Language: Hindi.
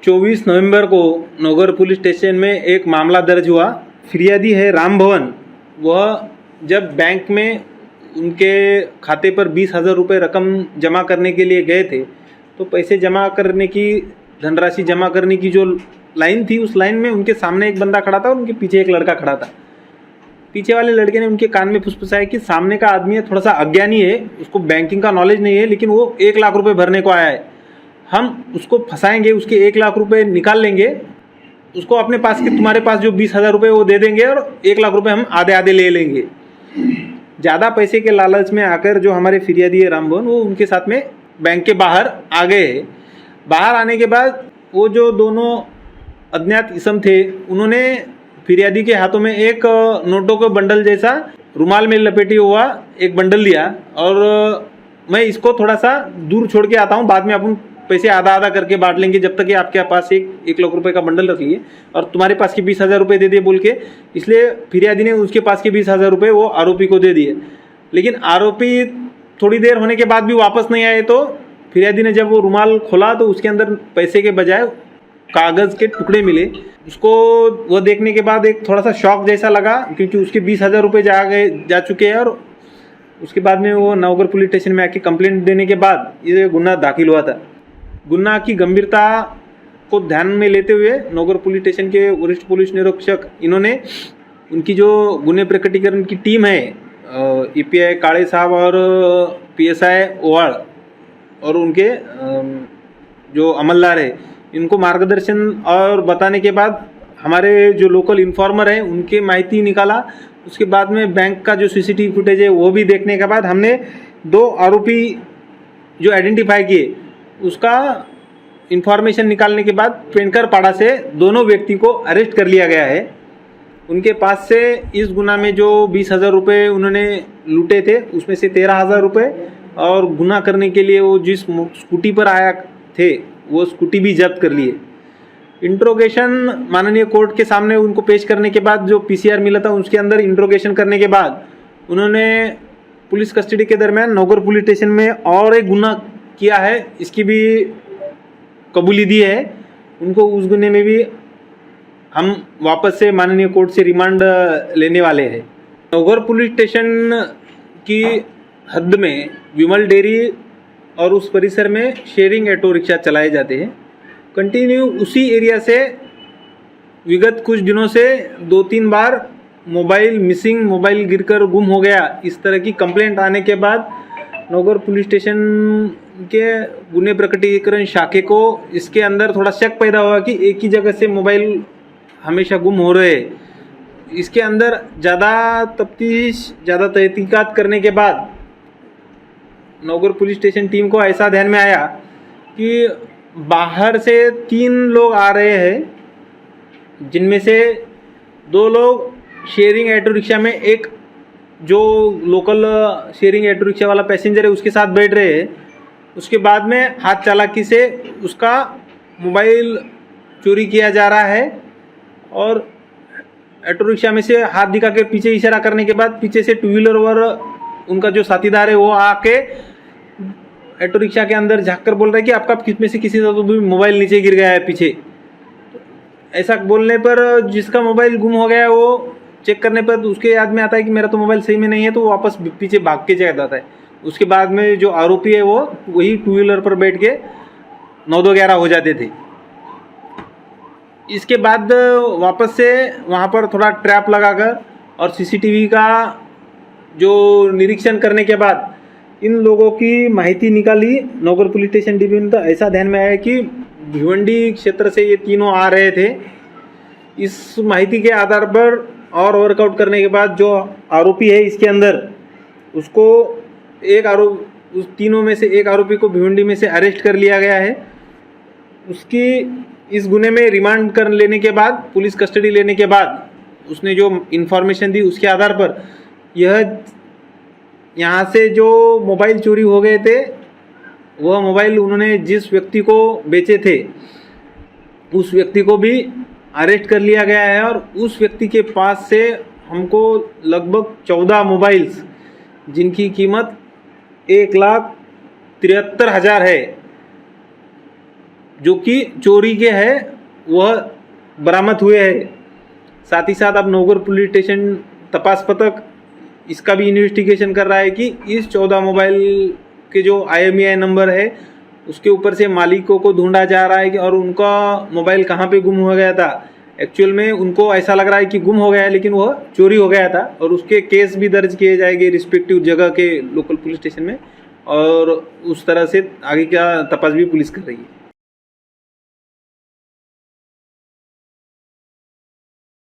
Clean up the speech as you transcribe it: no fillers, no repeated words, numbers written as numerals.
24 नवंबर को नौगर पुलिस स्टेशन में एक मामला दर्ज हुआ। फिरियादी है राम भवन। वह जब बैंक में उनके खाते पर 20,000 रुपये रकम जमा करने के लिए गए थे, तो पैसे जमा करने की, धनराशि जमा करने की जो लाइन थी, उस लाइन में उनके सामने एक बंदा खड़ा था और उनके पीछे एक लड़का खड़ा था। पीछे वाले लड़के ने उनके कान में फुसफुसाया कि सामने का आदमी है, थोड़ा सा अज्ञानी है, उसको बैंकिंग का नॉलेज नहीं है, लेकिन वो 1 लाख रुपए भरने को आया है। हम उसको फंसाएंगे, उसके 1 लाख रुपए निकाल लेंगे, उसको अपने पास के, तुम्हारे पास जो 20,000 रुपये वो दे देंगे और 1 लाख रुपए हम आधे आधे ले लेंगे। ज़्यादा पैसे के लालच में आकर जो हमारे फिरियादी है रामभवन, वो उनके साथ में बैंक के बाहर आ गए। बाहर आने के बाद वो जो दोनों अज्ञात इसम थे, उन्होंने फिरियादी के हाथों में एक नोटों का बंडल जैसा रुमाल में लपेटे हुआ एक बंडल दिया और मैं इसको थोड़ा सा दूर छोड़ के आता हूँ, बाद में अपन पैसे आधा आधा करके बांट लेंगे, जब तक कि आपके पास एक लाख रुपए का बंडल रख लिए और तुम्हारे पास के 20,000 रुपये दे दिए बोल के। इसलिए फिरियादी ने उसके पास के 20,000 रुपये वो आरोपी को दे दिए। लेकिन आरोपी थोड़ी देर होने के बाद भी वापस नहीं आए, तो फिरियादी ने जब वो रुमाल खोला तो उसके अंदर पैसे के बजाय कागज़ के टुकड़े मिले। उसको वो देखने के बाद एक थोड़ा सा शॉक जैसा लगा, क्योंकि उसके 20,000 रुपये जा चुके हैं। और उसके बाद में वो नवगर पुलिस स्टेशन में आके कंप्लेंट देने के बाद ये गुना दाखिल हुआ था। गुना की गंभीरता को ध्यान में लेते हुए नवगर पुलिस स्टेशन के वरिष्ठ पुलिस निरीक्षक, इन्होंने उनकी जो गुने प्रकटीकरण की टीम है, EPI काळे साहब और PSI ओवाड़ और उनके जो अमलदार है, इनको मार्गदर्शन और बताने के बाद हमारे जो लोकल इन्फॉर्मर हैं उनके माहिती निकाला। उसके बाद में बैंक का जो CCTV फुटेज है वो भी देखने के बाद हमने 2 आरोपी जो आइडेंटिफाई किए, उसका इन्फॉर्मेशन निकालने के बाद पेंकर पाड़ा से दोनों व्यक्ति को अरेस्ट कर लिया गया है। उनके पास से इस गुना में जो 20,000 रुपये उन्होंने लूटे थे, उसमें से 13,000 रुपये और गुना करने के लिए वो जिस स्कूटी पर आया थे वो स्कूटी भी जब्त कर लिए। इंट्रोगेशन माननीय कोर्ट के सामने उनको पेश करने के बाद जो PCR मिला था, उसके अंदर इंट्रोगेशन करने के बाद उन्होंने पुलिस कस्टडी के दरमियान नवगर पुलिस स्टेशन में और एक गुना किया है, इसकी भी कबूली दी है। उनको उस गुने में भी हम वापस से माननीय कोर्ट से रिमांड लेने वाले हैं। नवगर पुलिस स्टेशन की हद में विमल डेयरी और उस परिसर में शेयरिंग ऑटो रिक्शा चलाए जाते हैं। कंटिन्यू उसी एरिया से विगत कुछ दिनों से 2-3 बार मोबाइल मिसिंग, मोबाइल गिरकर गुम हो गया, इस तरह की कंप्लेंट आने के बाद नवगर पुलिस स्टेशन के गुने प्रकटीकरण शाखे को इसके अंदर थोड़ा शक पैदा हुआ कि एक ही जगह से मोबाइल हमेशा गुम हो रहे हैं। इसके अंदर ज़्यादा तफ्तीश, ज़्यादा तहकीकात करने के बाद नवगर पुलिस स्टेशन टीम को ऐसा ध्यान में आया कि बाहर से 3 लोग आ रहे हैं, जिनमें से 2 लोग शेयरिंग ऑटो रिक्शा में, एक जो लोकल शेयरिंग ऑटो रिक्शा वाला पैसेंजर है उसके साथ बैठ रहे हैं। उसके बाद में हाथ चालाकी से उसका मोबाइल चोरी किया जा रहा है और ऑटो रिक्शा में से हाथ दिखा के पीछे इशारा करने के बाद पीछे से 2 व्हीलर और उनका जो साथीदार है वो आके ऑटो रिक्शा के अंदर झाँक कर बोल रहा है कि आपका किस में से किसी का तो भी मोबाइल नीचे गिर गया है पीछे। ऐसा बोलने पर जिसका मोबाइल गुम हो गया है वो चेक करने पर उसके याद में आता है कि मेरा तो मोबाइल सही में नहीं है, तो वो वापस पीछे भाग के चला जाता है। उसके बाद में जो आरोपी है वो वही 2 व्हीलर पर बैठ के 9-2-11 हो जाते थे। इसके बाद वापस से वहाँ पर थोड़ा ट्रैप लगाकर और CCTV का जो निरीक्षण करने के बाद इन लोगों की माहिती निकाली नवगर पुलिस स्टेशन डिवीजन। तो ऐसा ध्यान में आया कि भिवंडी क्षेत्र से ये तीनों आ रहे थे। इस माहिती के आधार पर और वर्कआउट करने के बाद जो आरोपी है इसके अंदर, उसको उस तीनों में से एक आरोपी को भिवंडी में से अरेस्ट कर लिया गया है। उसकी इस गुने में रिमांड कर लेने के बाद, पुलिस कस्टडी लेने के बाद, उसने जो इन्फॉर्मेशन दी उसके आधार पर यहाँ से जो मोबाइल चोरी हो गए थे, वह मोबाइल उन्होंने जिस व्यक्ति को बेचे थे उस व्यक्ति को भी अरेस्ट कर लिया गया है। और उस व्यक्ति के पास से हमको लगभग 14 मोबाइल्स, जिनकी कीमत 1,73,000 है, जो कि चोरी के है वह बरामद हुए हैं। साथ ही साथ अब नौगढ़ पुलिस स्टेशन तपास पथक इसका भी इन्वेस्टिगेशन कर रहा है कि इस 14 मोबाइल के जो IMEI नंबर है उसके ऊपर से मालिकों को ढूंढा जा रहा है कि और उनका मोबाइल कहाँ पे गुम हो गया था। एक्चुअल में उनको ऐसा लग रहा है कि गुम हो गया है लेकिन वह चोरी हो गया था, और उसके केस भी दर्ज किए जाएंगे रिस्पेक्टिव जगह के लोकल पुलिस स्टेशन में, और उस तरह से आगे का तपास भी पुलिस कर रही है।